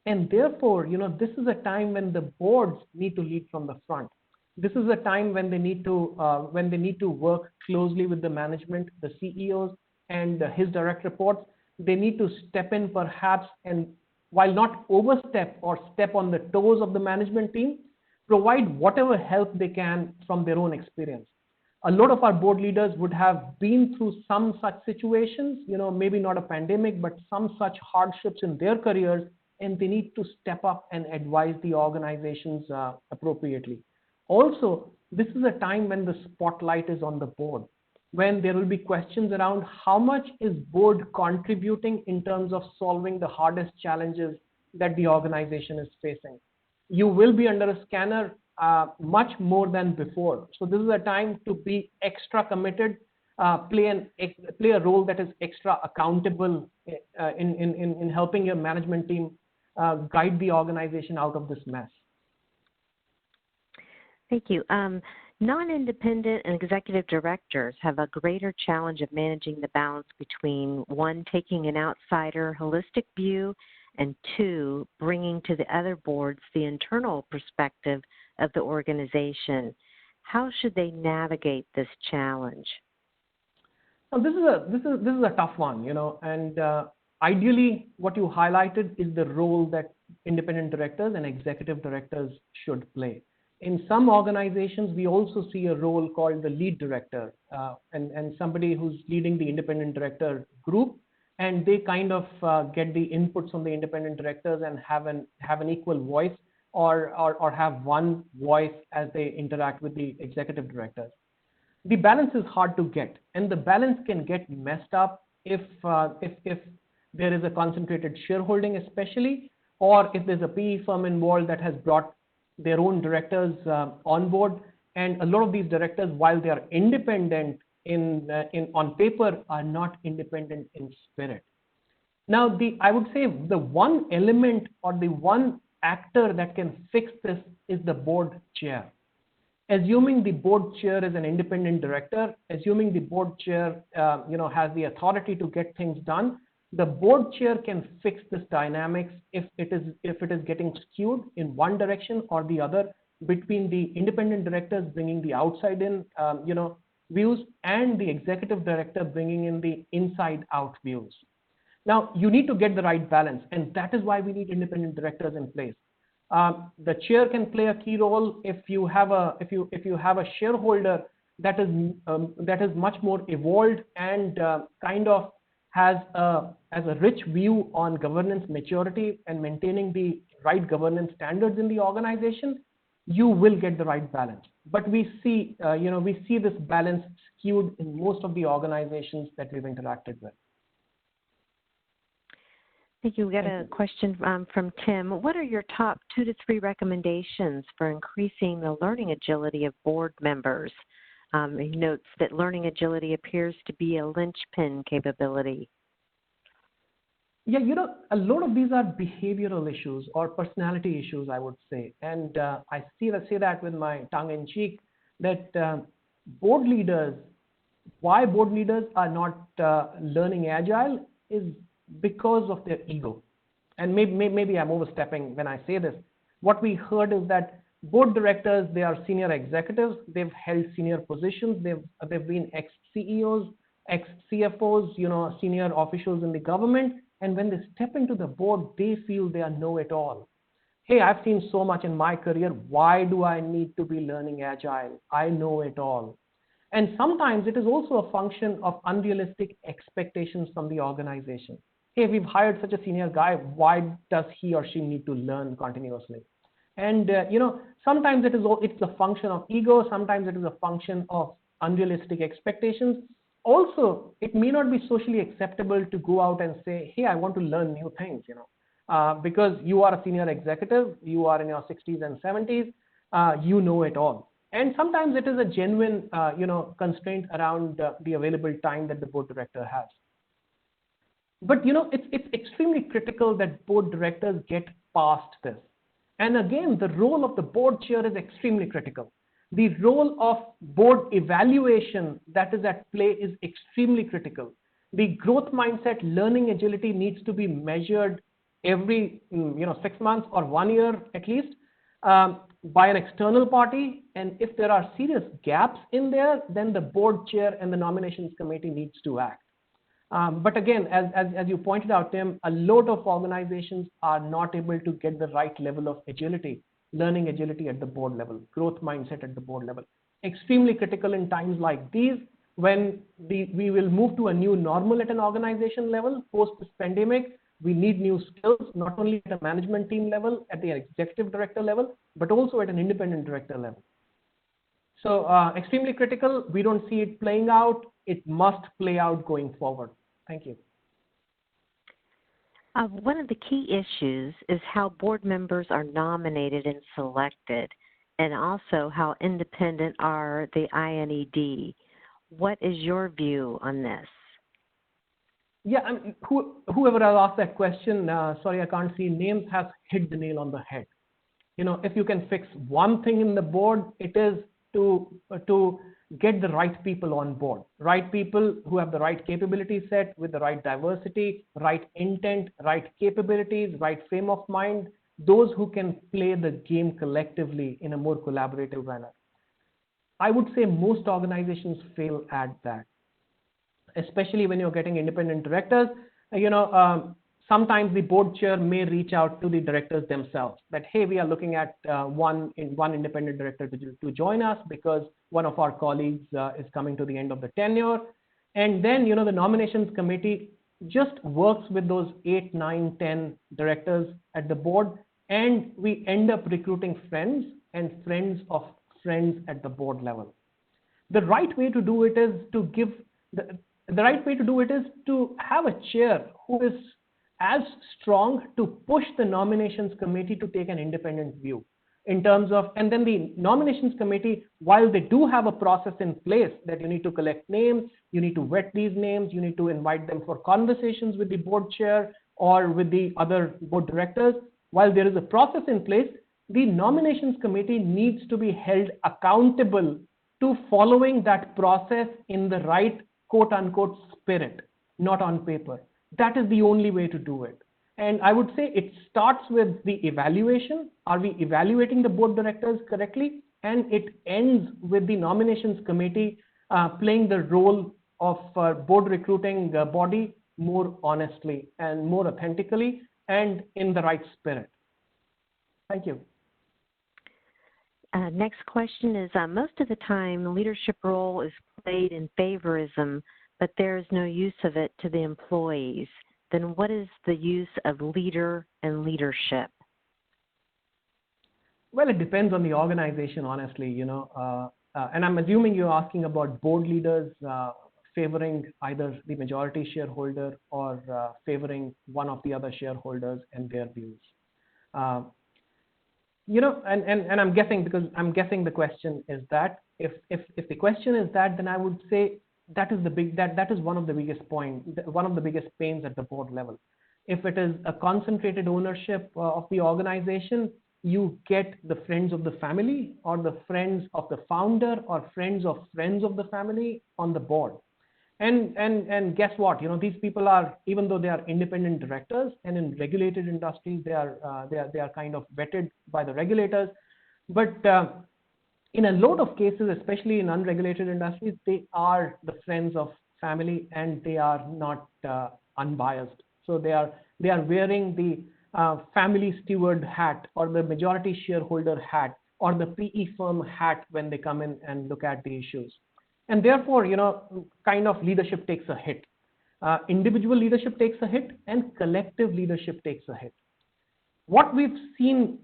And therefore, this is a time when the boards need to lead from the front. This is a time when they need to work closely with the management, the CEOs, and his direct reports. They need to step in perhaps, and while not overstep or step on the toes of the management team, provide whatever help they can from their own experience. A lot of our board leaders would have been through some such situations, maybe not a pandemic, but some such hardships in their careers, and they need to step up and advise the organizations appropriately. Also, this is a time when the spotlight is on the board, when there will be questions around how much is board contributing in terms of solving the hardest challenges that the organization is facing. You will be under a scanner much more than before. So this is a time to be extra committed, play a role that is extra accountable in helping your management team guide the organization out of this mess. Thank you. Non-independent and executive directors have a greater challenge of managing the balance between, one, taking an outsider holistic view, and two, bringing to the other boards the internal perspective of the organization. How should they navigate this challenge? Now, this is a tough one, and ideally, what you highlighted is the role that independent directors and executive directors should play. In some organizations, we also see a role called the lead director, and somebody who's leading the independent director group, and they kind of get the inputs from the independent directors and have an equal voice, or have one voice as they interact with the executive directors. The balance is hard to get, and the balance can get messed up if there is a concentrated shareholding, especially, or if there's a PE firm involved that has brought their own directors on board. And a lot of these directors, while they are independent on paper, are not independent in spirit. Now, I would say the one element or the one actor that can fix this is the board chair. Assuming the board chair is an independent director, assuming the board chair has the authority to get things done, the board chair can fix this dynamics if it is getting skewed in one direction or the other between the independent directors bringing the outside in views and the executive director bringing in the inside out views. Now, you need to get the right balance, and that is why we need independent directors in place. The chair can play a key role if you have a shareholder that is much more evolved and kind of has a rich view on governance maturity and maintaining the right governance standards in the organization. You will get the right balance. But we see this balance skewed in most of the organizations that we've interacted with. Thank you. We got a question from Tim. What are your top 2 to 3 recommendations for increasing the learning agility of board members? He notes that learning agility appears to be a linchpin capability. Yeah, a lot of these are behavioral issues or personality issues, I would say. And I say that with my tongue in cheek that board leaders, why board leaders are not learning agile is because of their ego. And maybe I'm overstepping when I say this. What we heard is that board directors, they are senior executives, they've held senior positions, they've been ex-CEOs, ex-CFOs, senior officials in the government, and when they step into the board, they feel they are know-it-all. Hey, I've seen so much in my career. Why do I need to be learning agile? I know it all. And sometimes it is also a function of unrealistic expectations from the organization. Hey, we've hired such a senior guy. Why does he or she need to learn continuously? And sometimes it's a function of ego. Sometimes it is a function of unrealistic expectations. Also, it may not be socially acceptable to go out and say, hey, I want to learn new things, because you are a senior executive, you are in your 60s and 70s, you know it all. And sometimes it is a genuine, constraint around the available time that the board director has. But, it's extremely critical that board directors get past this. And again, the role of the board chair is extremely critical. The role of board evaluation that is at play is extremely critical. The growth mindset, learning agility needs to be measured every 6 months or 1 year at least by an external party. And if there are serious gaps in there, then the board chair and the nominations committee needs to act. But again, as you pointed out, Tim, a lot of organizations are not able to get the right level of agility, learning agility at the board level, growth mindset at the board level. Extremely critical in times like these when we will move to a new normal at an organization level post this pandemic. We need new skills, not only at a management team level, at the executive director level, but also at an independent director level. So extremely critical. We don't see it playing out. It must play out going forward. Thank you. One of the key issues is how board members are nominated and selected, and also how independent are the INED. What is your view on this? Yeah, whoever has asked that question, sorry, I can't see names, has hit the nail on the head. If you can fix one thing in the board, it is to get the right people on board, right people who have the right capability set with the right diversity, right intent, right capabilities, right frame of mind, those who can play the game collectively in a more collaborative manner. I would say most organizations fail at that, especially when you're getting independent directors. Sometimes the board chair may reach out to the directors themselves that, hey, we are looking at one independent director to join us because one of our colleagues is coming to the end of the tenure. And then, the nominations committee just works with those 8, 9, 10 directors at the board, and we end up recruiting friends and friends of friends at the board level. The right way to do it is to have a chair who is as strong to push the nominations committee to take an independent view in terms of, and then the nominations committee, while they do have a process in place that you need to collect names, you need to vet these names, you need to invite them for conversations with the board chair or with the other board directors. While there is a process in place, the nominations committee needs to be held accountable to following that process in the right quote unquote spirit, not on paper. That is the only way to do it. And I would say it starts with the evaluation. Are we evaluating the board directors correctly? And it ends with the nominations committee playing the role of board recruiting body more honestly and more authentically and in the right spirit. Thank you. Next question is, most of the time, the leadership role is played in favorism, but there is no use of it to the employees. Then what is the use of leader and leadership? Well, it depends on the organization, honestly, and I'm assuming you're asking about board leaders favoring either the majority shareholder or favoring one of the other shareholders and their views. And I'm guessing, because I'm guessing the question is that if the question is that, then I would say that is one of the biggest pains at the board level. If it is a concentrated ownership of the organization, you get the friends of the family or the friends of the founder or friends of the family on the board. And guess what? These people are, even though they are independent directors, and in regulated industries they are kind of vetted by the regulators, but in a lot of cases, especially in unregulated industries, they are the friends of family and they are not unbiased. So they are wearing the family steward hat or the majority shareholder hat or the PE firm hat when they come in and look at the issues. And therefore, kind of leadership takes a hit. Individual leadership takes a hit and collective leadership takes a hit. What we've seen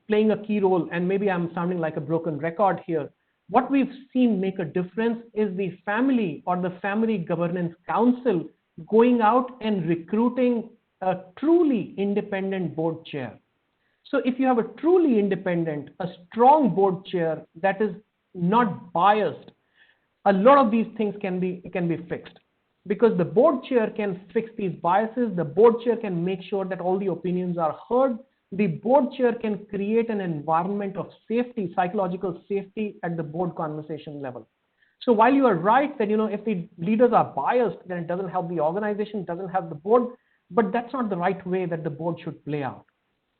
playing a key role, and maybe I'm sounding like a broken record here, what we've seen make a difference is the family or the family governance council going out and recruiting a truly independent board chair. So if you have a truly independent, a strong board chair that is not biased, a lot of these things can be fixed, because the board chair can fix these biases. The board chair can make sure that all the opinions are heard. The board chair can create an environment of safety, psychological safety at the board conversation level. So while you are right that if the leaders are biased, then it doesn't help the organization, doesn't help the board, but that's not the right way that the board should play out.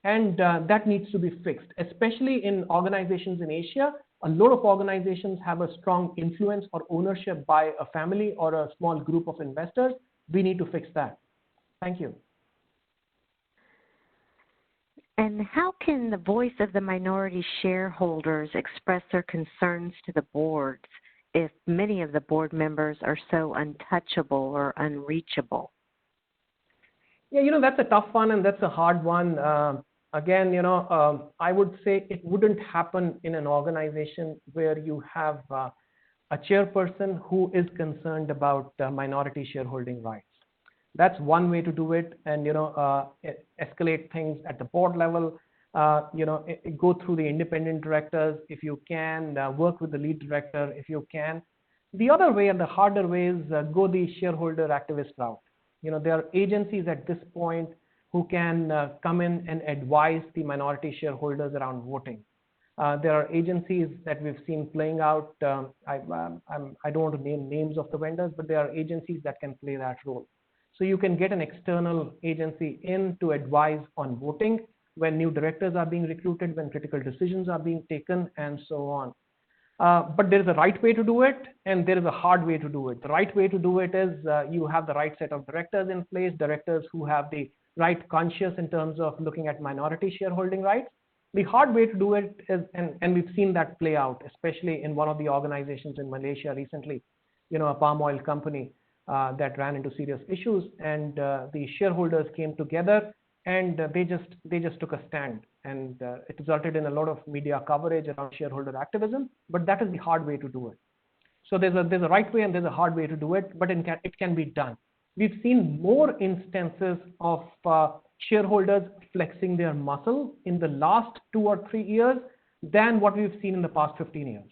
And that needs to be fixed, especially in organizations in Asia. A lot of organizations have a strong influence or ownership by a family or a small group of investors. We need to fix that. Thank you. And how can the voice of the minority shareholders express their concerns to the boards if many of the board members are so untouchable or unreachable? Yeah, that's a tough one and that's a hard one. Again, I would say it wouldn't happen in an organization where you have a chairperson who is concerned about minority shareholding rights. That's one way to do it, and escalate things at the board level. Go through the independent directors if you can. Work with the lead director if you can. The other way and the harder way is go the shareholder activist route. There are agencies at this point who can come in and advise the minority shareholders around voting. There are agencies that we've seen playing out. I don't want to name names of the vendors, but there are agencies that can play that role. So you can get an external agency in to advise on voting when new directors are being recruited, when critical decisions are being taken, and so on. But there is a right way to do it, and there is a hard way to do it. The right way to do it is you have the right set of directors in place, directors who have the right conscience in terms of looking at minority shareholding rights. The hard way to do it is, and we've seen that play out, especially in one of the organizations in Malaysia recently, a palm oil company that ran into serious issues, and the shareholders came together and they just took a stand, and it resulted in a lot of media coverage around shareholder activism. But that is the hard way to do it. So there's a right way and there's a hard way to do it, but it can be done. We've seen more instances of shareholders flexing their muscle in the last 2 or 3 years than what we've seen in the past 15 years.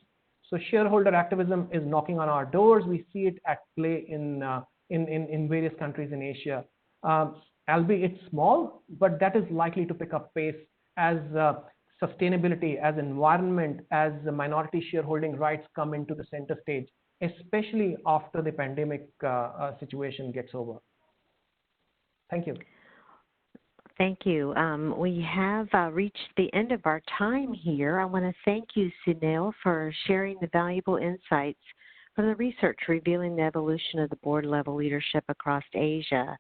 So shareholder activism is knocking on our doors. We see it at play in various countries in Asia. Albeit small, but that is likely to pick up pace as sustainability, as environment, as the minority shareholding rights come into the center stage, especially after the pandemic situation gets over. Thank you. Thank you. We have reached the end of our time here. I want to thank you, Sunil, for sharing the valuable insights from the research revealing the evolution of the board level leadership across Asia.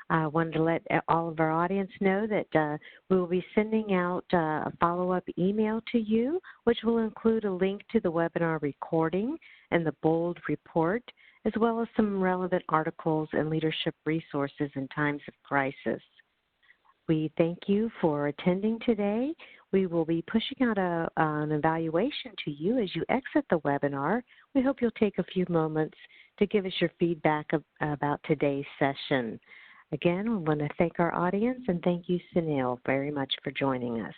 I wanted to let all of our audience know that we will be sending out a follow-up email to you, which will include a link to the webinar recording and the BOLD report, as well as some relevant articles and leadership resources in times of crisis. We thank you for attending today. We will be pushing out an evaluation to you as you exit the webinar. We hope you'll take a few moments to give us your feedback about today's session. Again, we want to thank our audience, and thank you, Sunil, very much for joining us.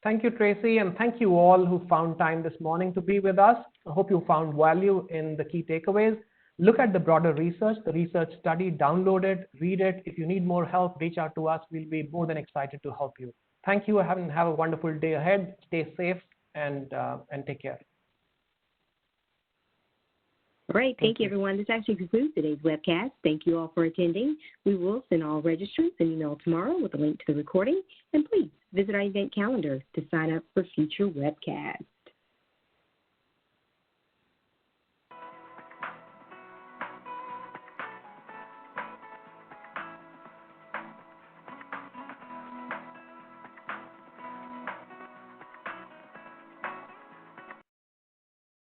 Thank you, Tracy, and thank you all who found time this morning to be with us. I hope you found value in the key takeaways. look at the broader research, the research study, download it, read it. If you need more help, reach out to us. We'll be more than excited to help you. Thank you, and have a wonderful day ahead. Stay safe and take care. All right. Thank you, everyone. This actually concludes today's webcast. Thank you all for attending. We will send all registrants an email tomorrow with a link to the recording. And please visit our event calendar to sign up for future webcasts.